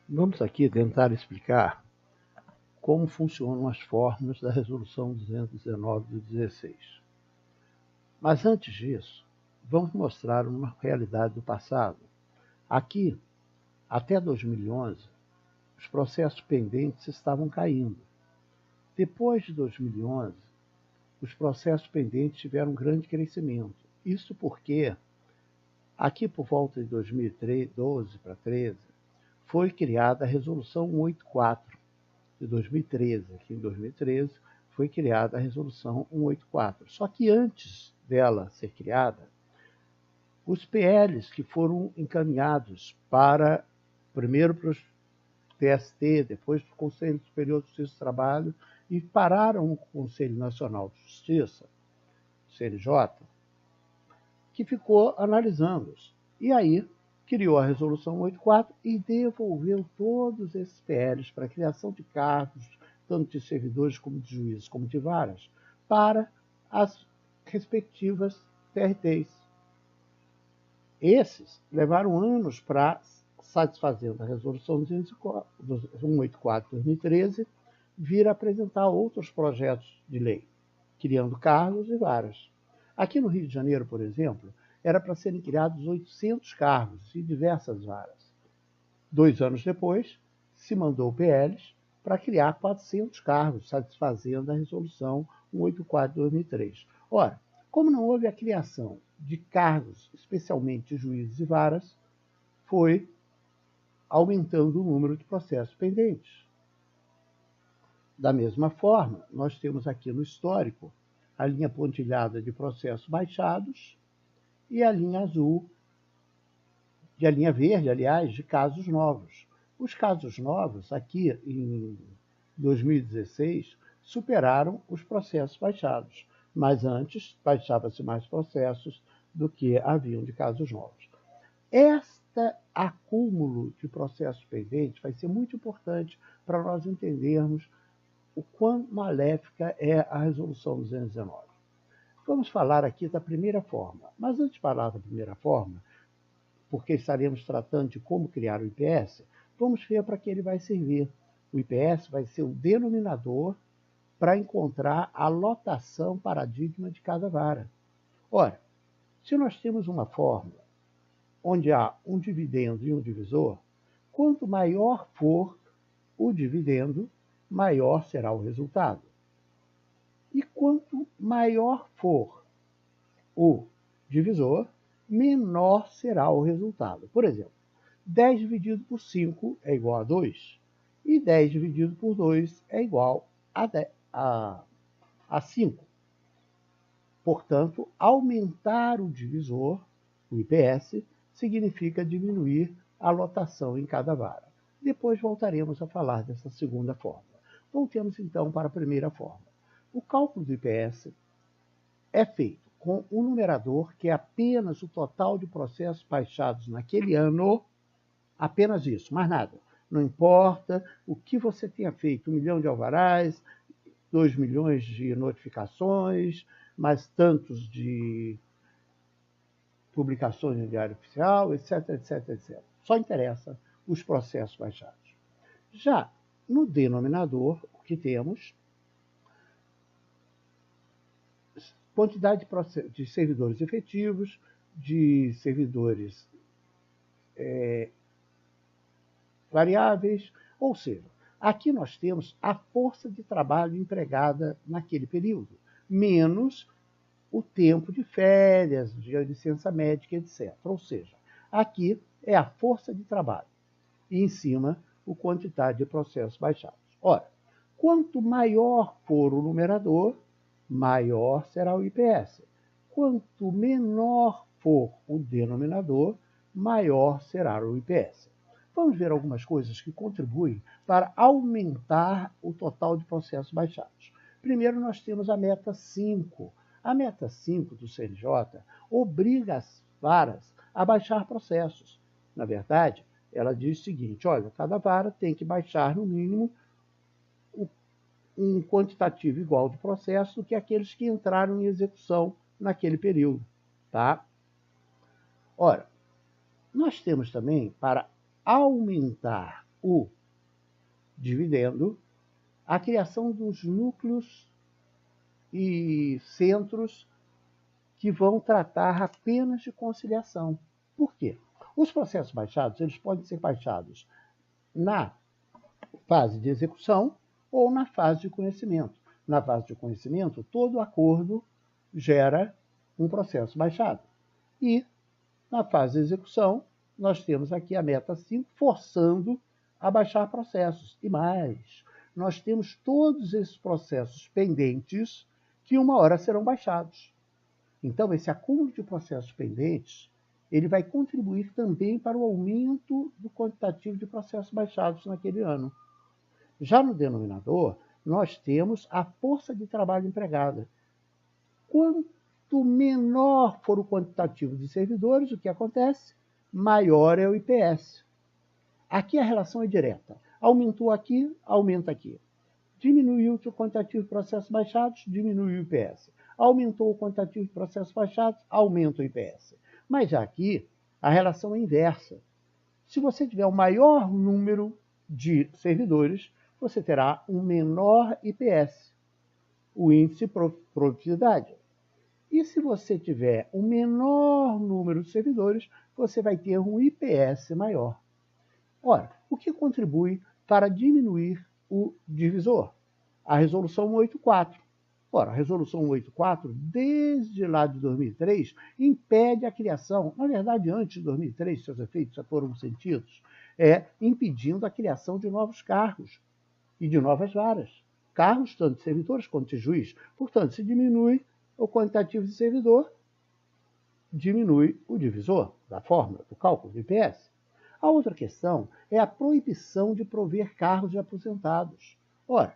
Vamos aqui tentar explicar como funcionam as fórmulas da Resolução 219 de 16. Mas antes disso, vamos mostrar uma realidade do passado. Aqui, até 2011, os processos pendentes estavam caindo. Depois de 2011, os processos pendentes tiveram um grande crescimento. Isso porque, aqui por volta de 2012 para 2013, foi criada a Resolução 184 de 2013. Aqui em 2013 foi criada a Resolução 184. Só que antes dela ser criada, os PLs que foram encaminhados primeiro para o TST, depois para o Conselho Superior de Justiça do Trabalho, e pararam no Conselho Nacional de Justiça, CNJ, que ficou analisando-os. E aí criou a Resolução 184 e devolveu todos esses PLs para a criação de cargos, tanto de servidores como de juízes, como de varas, para as respectivas TRTs. Esses levaram anos para, satisfazendo a Resolução 184 de 2013, vir a apresentar outros projetos de lei, criando cargos e varas. Aqui no Rio de Janeiro, por exemplo, era para serem criados 800 cargos e diversas varas. 2 anos depois, se mandou PLs para criar 400 cargos, satisfazendo a Resolução 184 de 2003. Ora, como não houve a criação de cargos, especialmente de juízes e varas, foi aumentando o número de processos pendentes. Da mesma forma, nós temos aqui no histórico a linha pontilhada de processos baixados e a linha azul, a linha verde, aliás, de casos novos. Os casos novos, aqui em 2016, superaram os processos baixados, mas antes baixava-se mais processos do que haviam de casos novos. Este acúmulo de processos pendentes vai ser muito importante para nós entendermos o quão maléfica é a Resolução 219. Vamos falar aqui da primeira forma, mas antes de falar da primeira forma, porque estaremos tratando de como criar o IPS, vamos ver para que ele vai servir. O IPS vai ser o denominador para encontrar a lotação paradigma de cada vara. Ora, se nós temos uma fórmula onde há um dividendo e um divisor, quanto maior for o dividendo, maior será o resultado. E quanto maior for o divisor, menor será o resultado. Por exemplo, 10 dividido por 5 é igual a 2, e 10 dividido por 2 é igual a 5. Portanto, aumentar o divisor, o IPS, significa diminuir a lotação em cada vara. Depois voltaremos a falar dessa segunda forma. Voltemos então para a primeira forma. O cálculo do IPS é feito com um numerador que é apenas o total de processos baixados naquele ano, apenas isso, mais nada. Não importa o que você tenha feito, 1 milhão de alvarás, 2 milhões de notificações, mais tantos de publicações no Diário Oficial, etc, etc, etc. Só interessa os processos baixados. Já no denominador, o que temos? Quantidade de servidores efetivos, de servidores variáveis, ou seja, aqui nós temos a força de trabalho empregada naquele período, menos o tempo de férias, de licença médica, etc. Ou seja, aqui é a força de trabalho e em cima a quantidade de processos baixados. Ora, quanto maior for o numerador, maior será o IPS. Quanto menor for o denominador, maior será o IPS. Vamos ver algumas coisas que contribuem para aumentar o total de processos baixados. Primeiro, nós temos a meta 5. A meta 5 do CNJ obriga as varas a baixar processos. Na verdade, ela diz o seguinte: olha, cada vara tem que baixar, no mínimo, um quantitativo igual de processo do que aqueles que entraram em execução naquele período. Tá? Ora, nós temos também, para aumentar o dividendo, a criação dos núcleos e centros que vão tratar apenas de conciliação. Por quê? Os processos baixados, eles podem ser baixados na fase de execução ou na fase de conhecimento. Na fase de conhecimento, todo acordo gera um processo baixado. E na fase de execução, nós temos aqui a meta 5 forçando a baixar processos. E mais, nós temos todos esses processos pendentes que uma hora serão baixados. Então, esse acúmulo de processos pendentes, ele vai contribuir também para o aumento do quantitativo de processos baixados naquele ano. Já no denominador, nós temos a força de trabalho empregada. Quanto menor for o quantitativo de servidores, o que acontece? Maior é o IPS. Aqui a relação é direta. Aumentou aqui, aumenta aqui. Diminuiu o quantitativo de processos baixados, diminui o IPS. Aumentou o quantitativo de processos baixados, aumenta o IPS. Mas já aqui, a relação é inversa. Se você tiver o maior número de servidores, você terá um menor IPS, o índice de produtividade. E se você tiver um menor número de servidores, você vai ter um IPS maior. Ora, o que contribui para diminuir o divisor? A resolução 184. Ora, a resolução 184, desde lá de 2003, impede a criação, na verdade, antes de 2003, seus efeitos já foram sentidos, impedindo a criação de novos cargos e de novas varas. Cargos, tanto de servidores quanto de juiz. Portanto, se diminui o quantitativo de servidor, diminui o divisor da fórmula, do cálculo do IPS. A outra questão é a proibição de prover cargos de aposentados. Ora,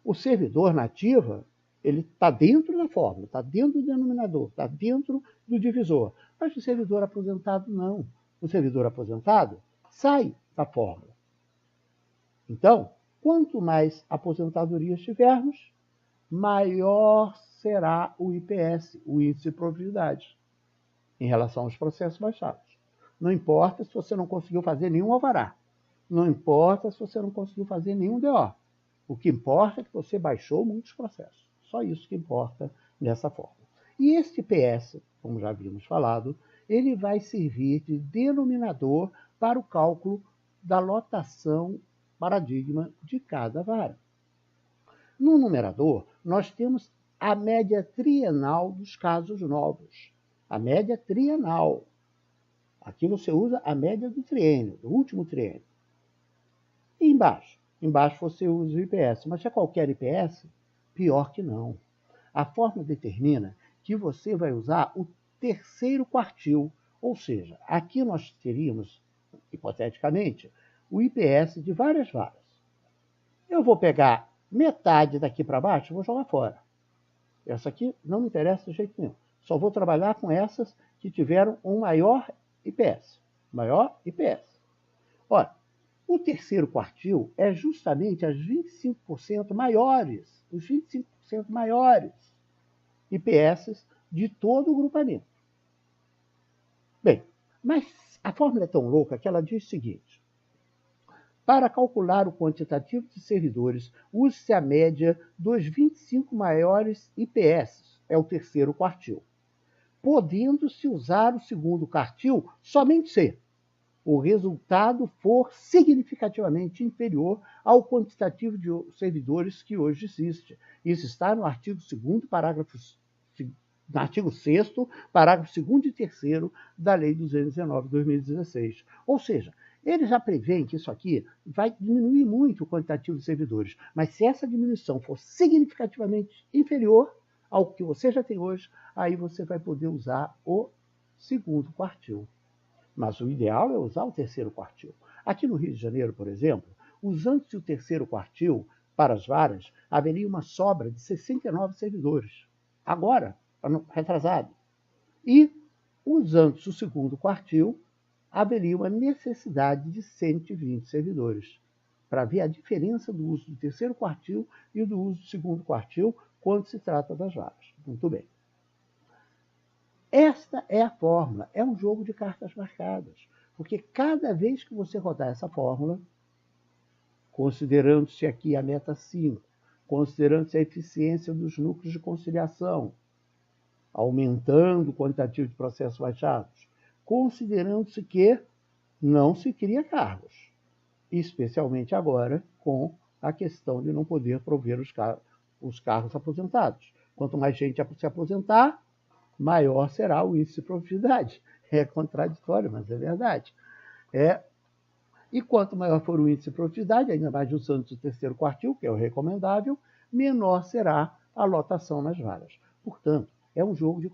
o servidor na ativa, ele está dentro da fórmula, está dentro do denominador, está dentro do divisor. Mas o servidor aposentado não. O servidor aposentado sai da fórmula. Então, quanto mais aposentadorias tivermos, maior será o IPS, o índice de probabilidade, em relação aos processos baixados. Não importa se você não conseguiu fazer nenhum alvará. Não importa se você não conseguiu fazer nenhum DO. O que importa é que você baixou muitos processos. Só isso que importa nessa forma. E este IPS, como já havíamos falado, ele vai servir de denominador para o cálculo da lotação paradigma de cada vara. No numerador, nós temos a média trienal dos casos novos. A média trienal. Aqui você usa a média do triênio, do último triênio. E embaixo? Embaixo você usa o IPS. Mas se é qualquer IPS, pior que não. A fórmula determina que você vai usar o terceiro quartil. Ou seja, aqui nós teríamos, hipoteticamente, o IPS de várias varas. Eu vou pegar metade daqui para baixo e vou jogar fora. Essa aqui não me interessa de jeito nenhum. Só vou trabalhar com essas que tiveram um maior IPS. Maior IPS. Ora, o terceiro quartil é justamente as 25% maiores, os 25% maiores IPS de todo o grupamento. Bem, mas a fórmula é tão louca que ela diz o seguinte: para calcular o quantitativo de servidores, use-se a média dos 25 maiores IPS, é o terceiro quartil, podendo-se usar o segundo quartil somente se o resultado for significativamente inferior ao quantitativo de servidores que hoje existe. Isso está no artigo 2º, no artigo 6º, parágrafo 2º e 3º da Lei 219 de 2016. Ou seja, ele já prevê que isso aqui vai diminuir muito o quantitativo de servidores, mas se essa diminuição for significativamente inferior ao que você já tem hoje, aí você vai poder usar o segundo quartil. Mas o ideal é usar o terceiro quartil. Aqui no Rio de Janeiro, por exemplo, usando-se o terceiro quartil para as varas, haveria uma sobra de 69 servidores. Agora, retrasado. E, usando-se o segundo quartil, haveria uma necessidade de 120 servidores. Para ver a diferença do uso do terceiro quartil e do uso do segundo quartil quando se trata das varas. Muito bem. Esta é a fórmula, é um jogo de cartas marcadas, porque cada vez que você rodar essa fórmula, considerando-se aqui a meta 5, considerando-se a eficiência dos núcleos de conciliação, aumentando o quantitativo de processos baixados, considerando-se que não se cria cargos, especialmente agora com a questão de não poder prover os cargos aposentados. Quanto mais gente se aposentar, maior será o índice de produtividade. É contraditório, mas é verdade. E quanto maior for o índice de produtividade, ainda mais usando o terceiro quartil, que é o recomendável, menor será a lotação nas varas. Portanto, é um jogo de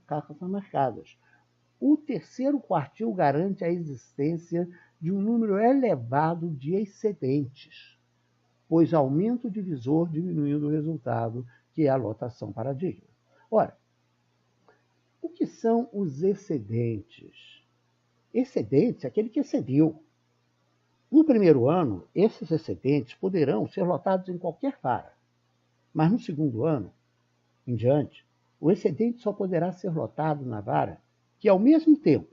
cartas marcadas. O terceiro quartil garante a existência de um número elevado de excedentes, pois aumenta o divisor diminuindo o resultado, que é a lotação paradigma. Ora, o que são os excedentes? Excedentes é aquele que excedeu. No primeiro ano, esses excedentes poderão ser lotados em qualquer vara, mas no segundo ano em diante, o excedente só poderá ser lotado na vara que, ao mesmo tempo,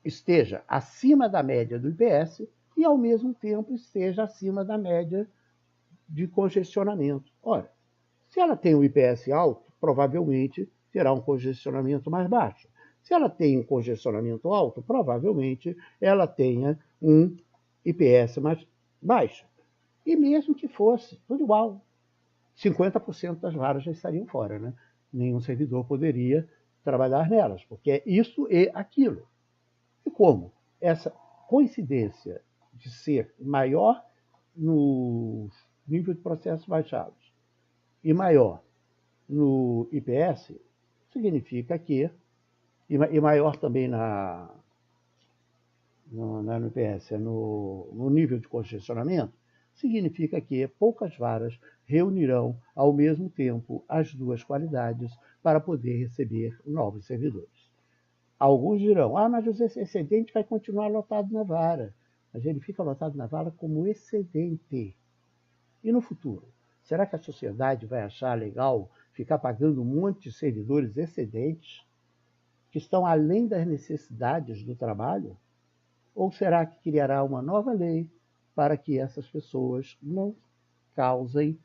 esteja acima da média do IPS e, ao mesmo tempo, esteja acima da média de congestionamento. Ora, se ela tem um IPS alto, provavelmente terá um congestionamento mais baixo. Se ela tem um congestionamento alto, provavelmente ela tenha um IPS mais baixo. E mesmo que fosse tudo igual, 50% das varas já estariam fora, né? Nenhum servidor poderia trabalhar nelas, porque é isso e aquilo. E como essa coincidência de ser maior no nível de processos baixados e maior no IPS, significa que, e maior também no IPS, no nível de congestionamento, significa que poucas varas reunirão ao mesmo tempo as duas qualidades para poder receber novos servidores. Alguns dirão, mas o excedente vai continuar lotado na vara. Mas ele fica lotado na vara como excedente. E no futuro? Será que a sociedade vai achar legal ficar pagando um monte de servidores excedentes que estão além das necessidades do trabalho? Ou será que criará uma nova lei para que essas pessoas não causem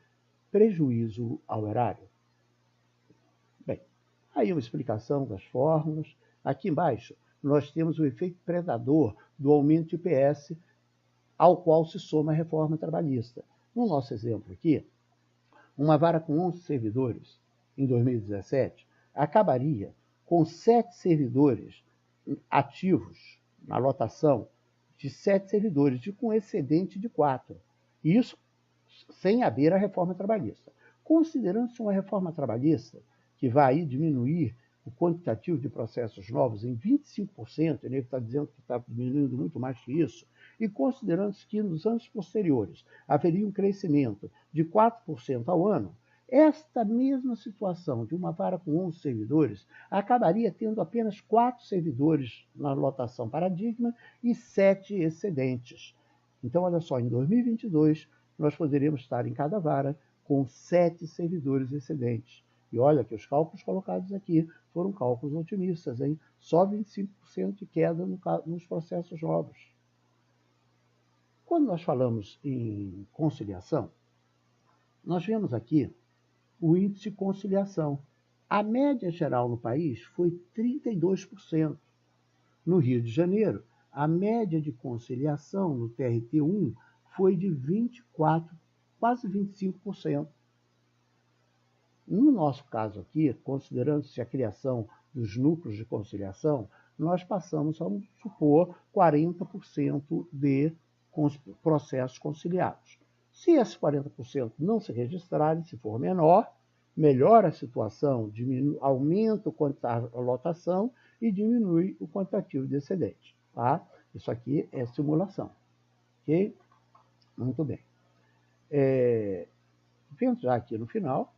prejuízo ao erário? Bem, aí uma explicação das fórmulas. Aqui embaixo, nós temos o efeito predador do aumento de IPS ao qual se soma a reforma trabalhista. No nosso exemplo aqui, uma vara com 11 servidores em 2017 acabaria com 7 servidores ativos na lotação de 7 servidores e com excedente de 4. Isso sem haver a reforma trabalhista. Considerando-se uma reforma trabalhista que vai diminuir o quantitativo de processos novos em 25%, ele está dizendo que está diminuindo muito mais que isso, e considerando-se que nos anos posteriores haveria um crescimento de 4% ao ano, esta mesma situação de uma vara com 11 servidores acabaria tendo apenas 4 servidores na lotação paradigma e 7 excedentes. Então, olha só, em 2022, nós poderíamos estar em cada vara com 7 servidores excedentes. E olha que os cálculos colocados aqui foram cálculos otimistas, hein? Só 25% de queda nos processos novos. Quando nós falamos em conciliação, nós vemos aqui o índice de conciliação. A média geral no país foi 32%. No Rio de Janeiro, a média de conciliação no TRT1 foi de 24%, quase 25%. No nosso caso aqui, considerando-se a criação dos núcleos de conciliação, nós passamos a supor 40% de processos conciliados. Se esses 40% não se registrarem, se for menor, melhora a situação, aumenta a lotação e diminui o quantitativo de excedente. Tá? Isso aqui é simulação. Ok? Muito bem. Vendo já aqui no final,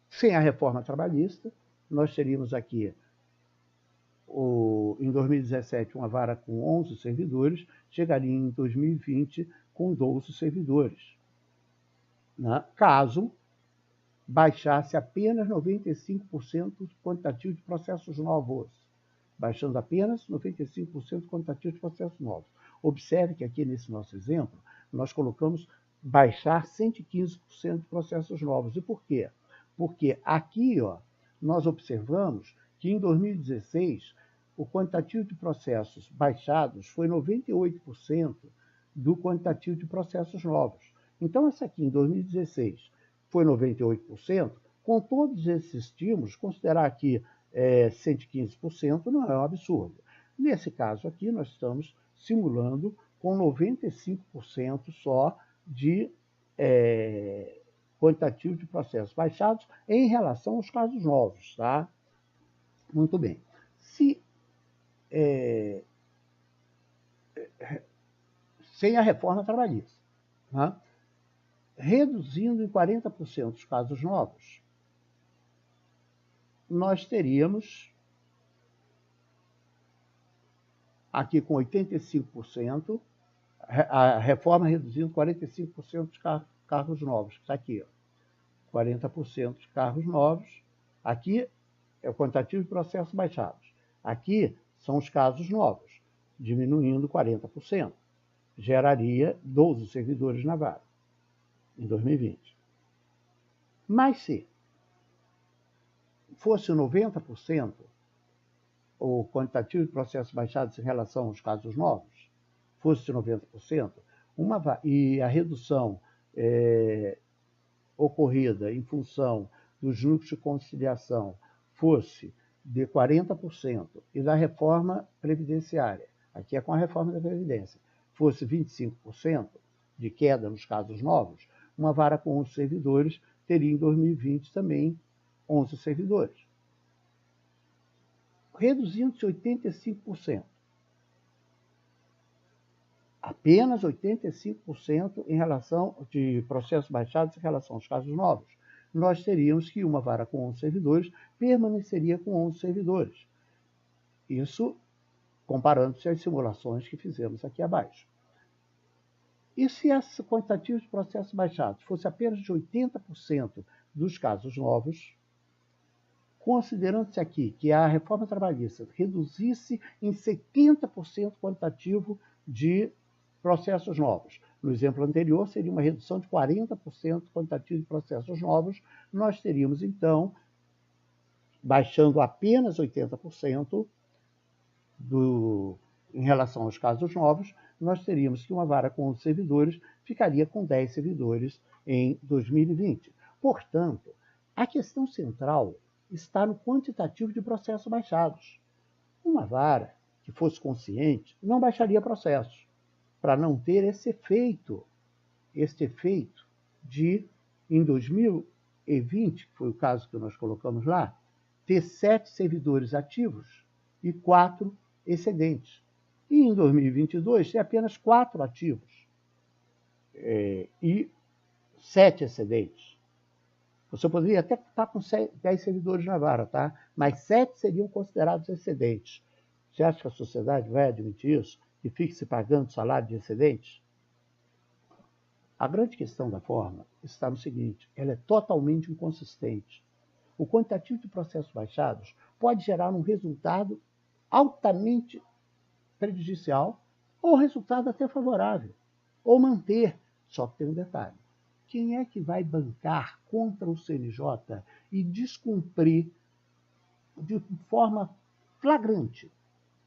sem a reforma trabalhista, nós teríamos aqui, em 2017, uma vara com 11 servidores, chegaria em 2020 com 12 servidores. Né? Caso baixasse apenas 95% do quantitativo de processos novos. baixando apenas 95% quantitativo de processos novos. Observe que aqui nesse nosso exemplo, nós colocamos baixar 115% de processos novos. E por quê? Porque aqui, ó, nós observamos que em 2016, o quantitativo de processos baixados foi 98% do quantitativo de processos novos. Então, essa aqui em 2016 foi 98%. Com todos esses estímulos, considerar aqui 115% não é um absurdo. Nesse caso aqui, nós estamos simulando com 95% só de quantitativo de processos baixados em relação aos casos novos. Tá? Muito bem. Sem a reforma trabalhista, tá? Reduzindo em 40% os casos novos, nós teríamos aqui com 85%, a reforma reduzindo 45% dos carros novos, que está aqui, ó, 40% de carros novos, aqui é o quantitativo de processos baixados, aqui são os casos novos, diminuindo 40%, geraria 12 servidores na vara em 2020. Mas se fosse 90% o quantitativo de processos baixados em relação aos casos novos, fosse 90%, e a redução ocorrida em função dos núcleos de conciliação fosse de 40% e da reforma previdenciária, aqui é com a reforma da Previdência, fosse 25% de queda nos casos novos, uma vara com 11 servidores teria em 2020 também 11 servidores. Reduzindo-se 85%. Apenas 85% em relação de processos baixados em relação aos casos novos. Nós teríamos que uma vara com 11 servidores permaneceria com 11 servidores. Isso comparando-se às simulações que fizemos aqui abaixo. E se esse quantitativo de processos baixados fosse apenas de 80% dos casos novos, considerando-se aqui que a reforma trabalhista reduzisse em 70% o quantitativo de processos novos. No exemplo anterior, seria uma redução de 40% do quantitativo de processos novos. Nós teríamos, então, baixando apenas 80% em relação aos casos novos, nós teríamos que uma vara com 11 servidores ficaria com 10 servidores em 2020. Portanto, a questão central está no quantitativo de processos baixados. Uma vara que fosse consciente não baixaria processos, para não ter esse efeito de, em 2020, que foi o caso que nós colocamos lá, ter 7 servidores ativos e 4 excedentes. E em 2022, ter apenas 4 ativos e 7 excedentes. Você poderia até estar com 10 servidores na vara, tá? Mas 7 seriam considerados excedentes. Você acha que a sociedade vai admitir isso? Que fique se pagando salário de excedentes? A grande questão da forma está no seguinte: ela é totalmente inconsistente. O quantitativo de processos baixados pode gerar um resultado altamente prejudicial ou resultado até favorável, ou manter. Só que tem um detalhe: quem é que vai bancar contra o CNJ e descumprir de forma flagrante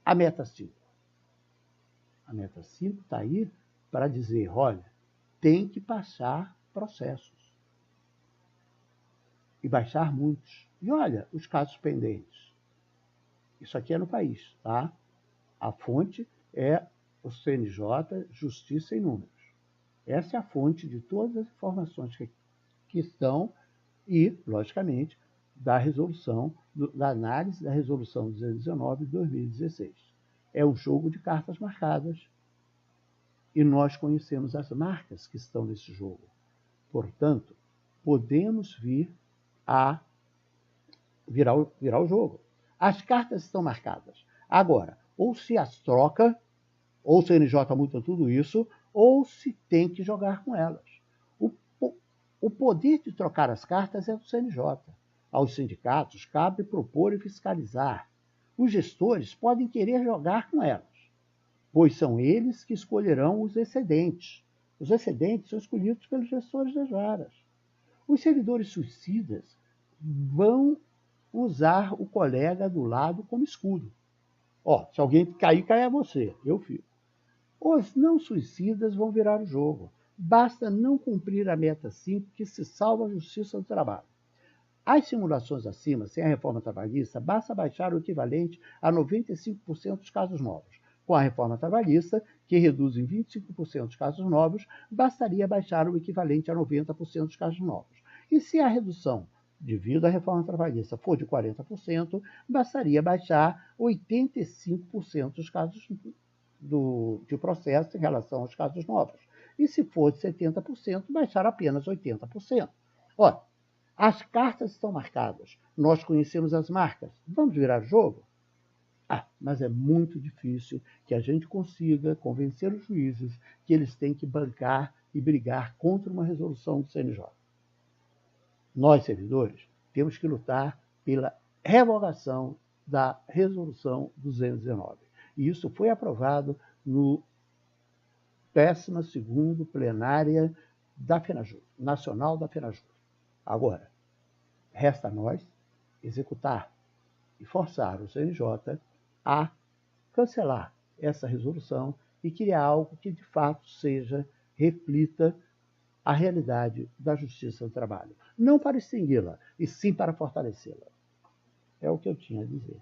a meta 5? A meta 5 está aí para dizer, olha, tem que baixar processos. E baixar muitos. E olha, os casos pendentes. Isso aqui é no país, tá? A fonte é o CNJ, Justiça e Números. Essa é a fonte de todas as informações que estão e, logicamente, da resolução, da análise da resolução 219 de 2016. É um jogo de cartas marcadas e nós conhecemos as marcas que estão nesse jogo. Portanto, podemos vir a virar o jogo. As cartas estão marcadas. Agora, ou se as troca, ou o CNJ multa tudo isso, ou se tem que jogar com elas. O poder de trocar as cartas é do CNJ. Aos sindicatos cabe propor e fiscalizar. os gestores podem querer jogar com elas, pois são eles que escolherão os excedentes. Os excedentes são escolhidos pelos gestores das varas. Os servidores suicidas vão usar o colega do lado como escudo. Se alguém cair, cai a você, eu fico. Os não suicidas vão virar o jogo. Basta não cumprir a meta 5 que se salva a justiça do trabalho. As simulações acima, sem a reforma trabalhista, basta baixar o equivalente a 95% dos casos novos. Com a reforma trabalhista, que reduz em 25% os casos novos, bastaria baixar o equivalente a 90% dos casos novos. E se a redução devido à reforma trabalhista for de 40%, bastaria baixar 85% dos casos de processo em relação aos casos novos. E se for de 70%, baixar apenas 80%. Olha, as cartas estão marcadas. Nós conhecemos as marcas. Vamos virar jogo? Mas é muito difícil que a gente consiga convencer os juízes que eles têm que bancar e brigar contra uma resolução do CNJ. Nós, servidores, temos que lutar pela revogação da resolução 219. E isso foi aprovado no 12º plenária da FenaJuros, nacional da FenaJuros. Agora, resta a nós executar e forçar o CNJ a cancelar essa resolução e criar algo que, de fato, reflita a realidade da justiça do trabalho. Não para extingui-la, e sim para fortalecê-la. É o que eu tinha a dizer.